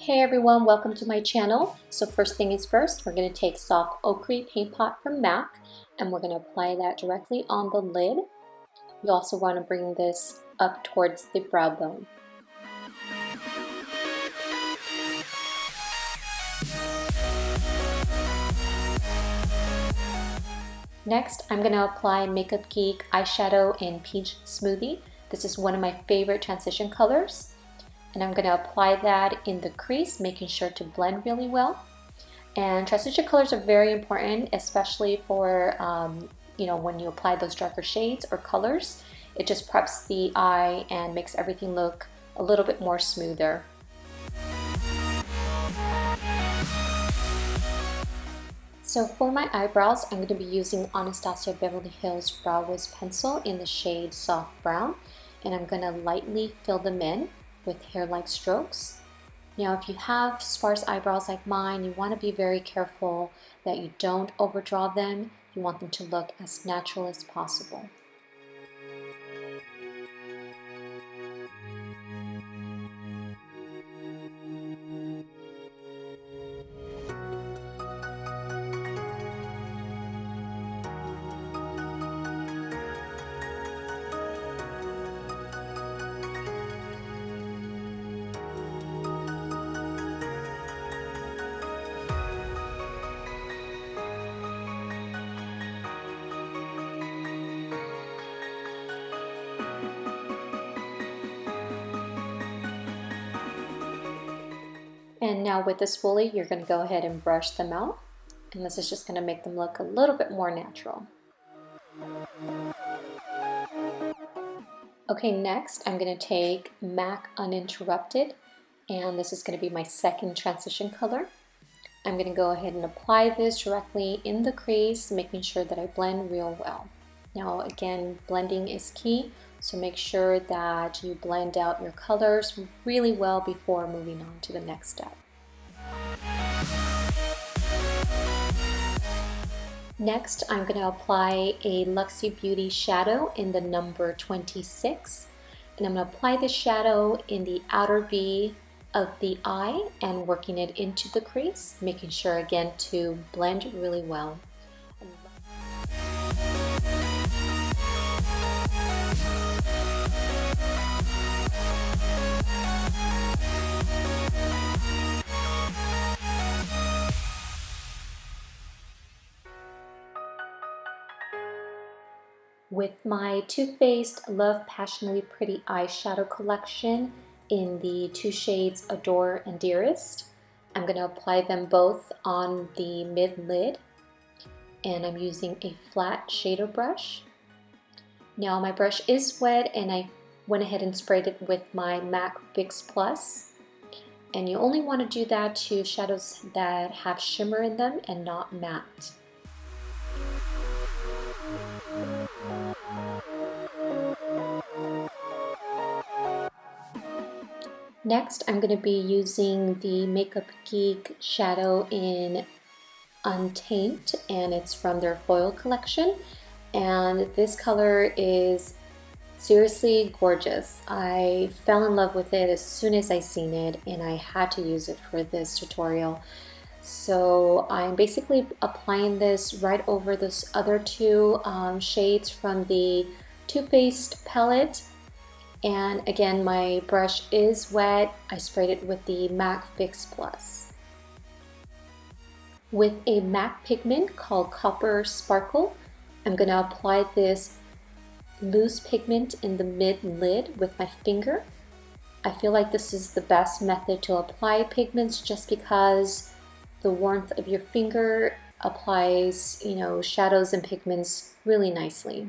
Hey everyone, welcome to my channel. So first thing is first, we're going to take soft ochre paint pot from MAC and we're going to apply that directly on the lid. You also want to bring this up towards the brow bone. Next, I'm going to apply Makeup Geek eyeshadow in Peach Smoothie. This is one of my favorite transition colors. And I'm going to apply that in the crease, making sure to blend really well. And transition colors are very important, especially for when you apply those darker shades or colors. It just preps the eye and makes everything look a little bit more smoother. So for my eyebrows, I'm going to be using Anastasia Beverly Hills Brow Wiz Pencil in the shade Soft Brown. And I'm going to lightly fill them in with hair-like strokes. Now, if you have sparse eyebrows like mine, you want to be very careful that you don't overdraw them. You want them to look as natural as possible. And now with the spoolie, you're going to go ahead and brush them out. And this is just going to make them look a little bit more natural. Okay, next I'm going to take MAC Uninterrupted. And this is going to be my second transition color. I'm going to go ahead and apply this directly in the crease, making sure that I blend real well. Now again, blending is key, so make sure that you blend out your colors really well before moving on to the next step. Next, I'm going to apply a Luxie Beauty shadow in the number 26. And I'm going to apply this shadow in the outer V of the eye and working it into the crease, making sure again to blend really well. With my Too Faced Love Passionately Pretty eyeshadow collection in the two shades Adore and Dearest, I'm going to apply them both on the mid-lid, and I'm using a flat shader brush. Now my brush is wet and I went ahead and sprayed it with my MAC Fix Plus, and you only want to do that to shadows that have shimmer in them and not matte. Next, I'm going to be using the Makeup Geek shadow in Untamed, and it's from their foil collection. And this color is seriously gorgeous. I fell in love with it as soon as I seen it, and I had to use it for this tutorial. So I'm basically applying this right over those other two shades from the Too Faced palette. And again, my brush is wet. I sprayed it with the MAC Fix Plus. With a MAC pigment called Copper Sparkle, I'm going to apply this loose pigment in the mid-lid with my finger. I feel like this is the best method to apply pigments just because the warmth of your finger applies, shadows and pigments really nicely.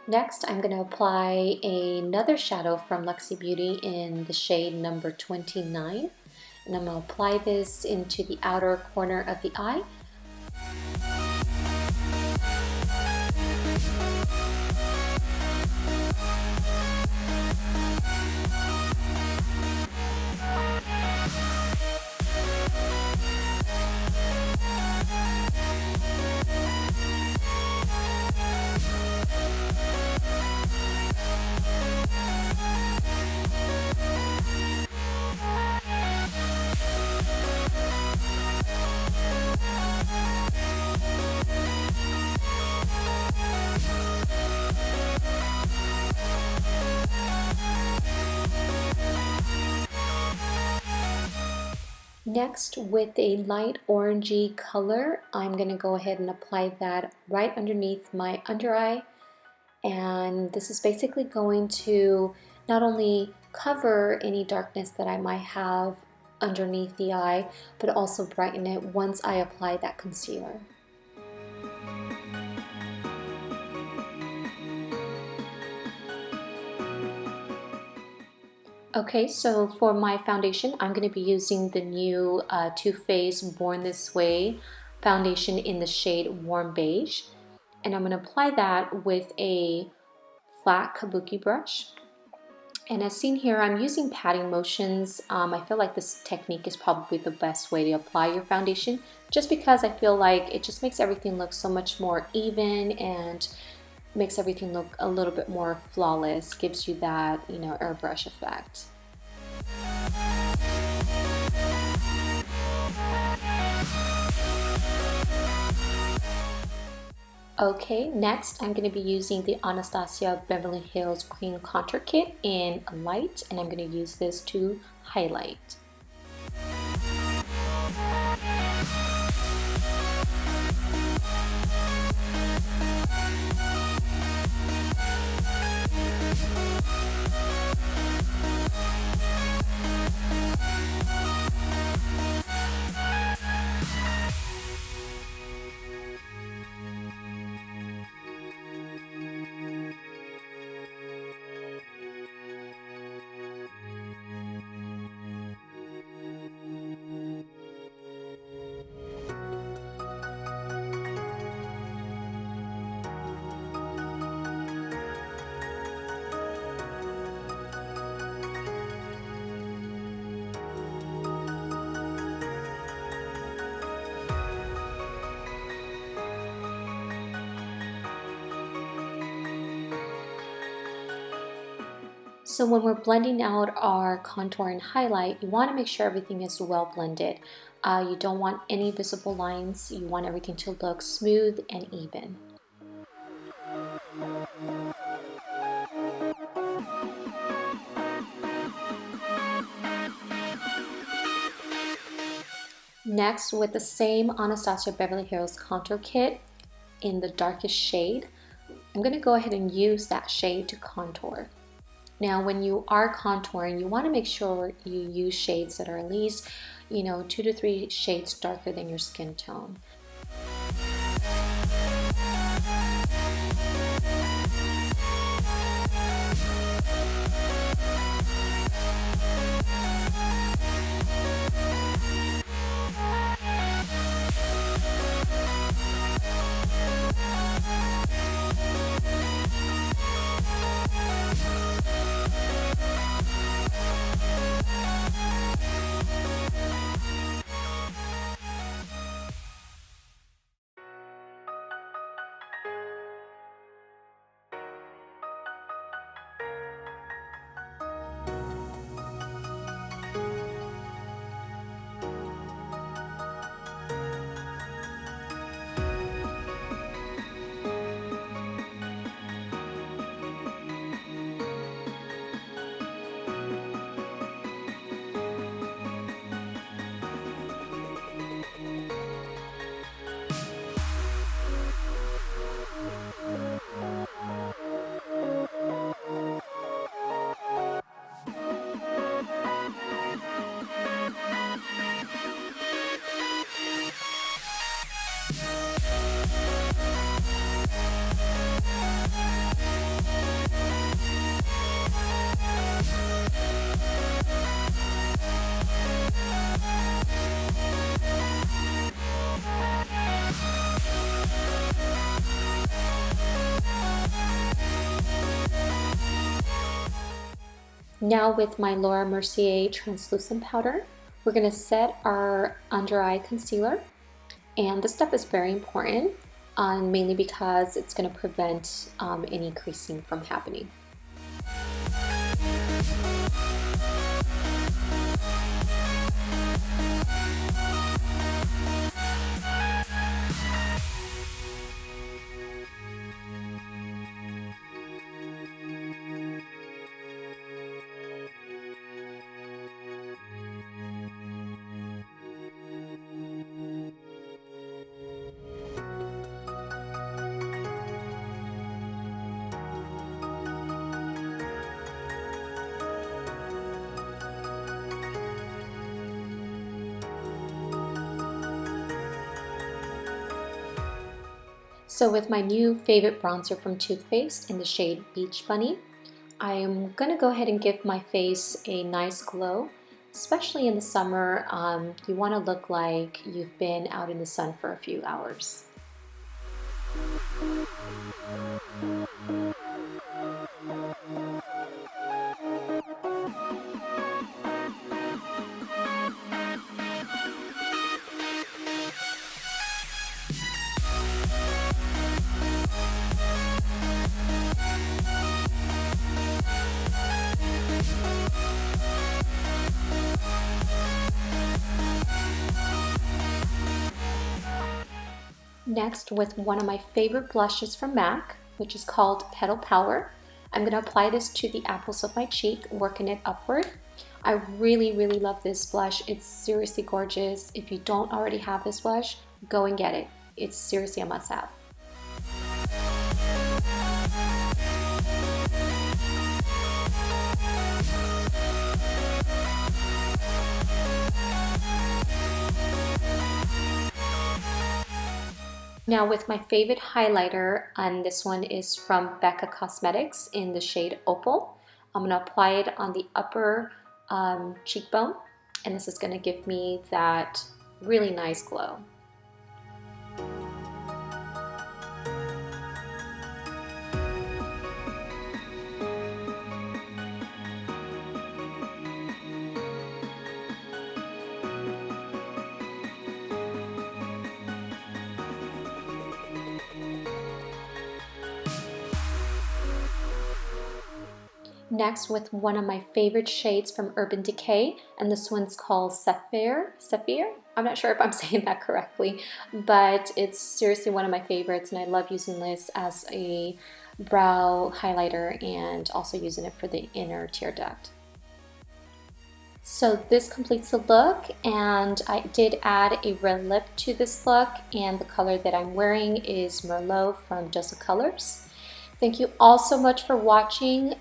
Next, I'm going to apply another shadow from Luxie Beauty in the shade number 29. And I'm going to apply this into the outer corner of the eye. Next, with a light orangey color, I'm going to go ahead and apply that right underneath my under eye. And this is basically going to not only cover any darkness that I might have underneath the eye, but also brighten it once I apply that concealer. Okay, so for my foundation, I'm going to be using the new Too Faced Born This Way foundation in the shade Warm Beige. And I'm going to apply that with a flat Kabuki brush. And as seen here, I'm using patting motions. I feel like this technique is probably the best way to apply your foundation, just because I feel like it just makes everything look so much more even and makes everything look a little bit more flawless, gives you that, you know, airbrush effect. Okay, next I'm going to be using the Anastasia Beverly Hills Cream Contour Kit in Light, and I'm going to use this to highlight. So when we're blending out our contour and highlight, you want to make sure everything is well blended. You don't want any visible lines. You want everything to look smooth and even. Next, with the same Anastasia Beverly Hills Contour Kit in the darkest shade, I'm going to go ahead and use that shade to contour. Now, when you are contouring, you want to make sure you use shades that are at least, 2 to 3 shades darker than your skin tone. Now with my Laura Mercier translucent powder, we're going to set our under eye concealer. And this step is very important, mainly because it's going to prevent any creasing from happening. So with my new favorite bronzer from Too Faced in the shade Beach Bunny, I am going to go ahead and give my face a nice glow. Especially in the summer, you want to look like you've been out in the sun for a few hours. Next, with one of my favorite blushes from MAC, which is called Petal Power, I'm going to apply this to the apples of my cheek, working it upward. I really love this blush. It's seriously gorgeous. If you don't already have this blush, go and get it. It's seriously a must-have. Now with my favorite highlighter, and this one is from Becca Cosmetics in the shade Opal. I'm going to apply it on the upper cheekbone, and this is going to give me that really nice glow. Next, with one of my favorite shades from Urban Decay, and this one's called Sapphire. I'm not sure if I'm saying that correctly, but it's seriously one of my favorites, and I love using this as a brow highlighter and also using it for the inner tear duct. So this completes the look, and I did add a red lip to this look, and the color that I'm wearing is Merlot from Dose of Colors. Thank you all so much for watching.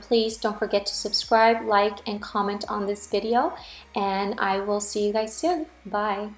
Please don't forget to subscribe, like, and comment on this video, and I will see you guys soon. Bye.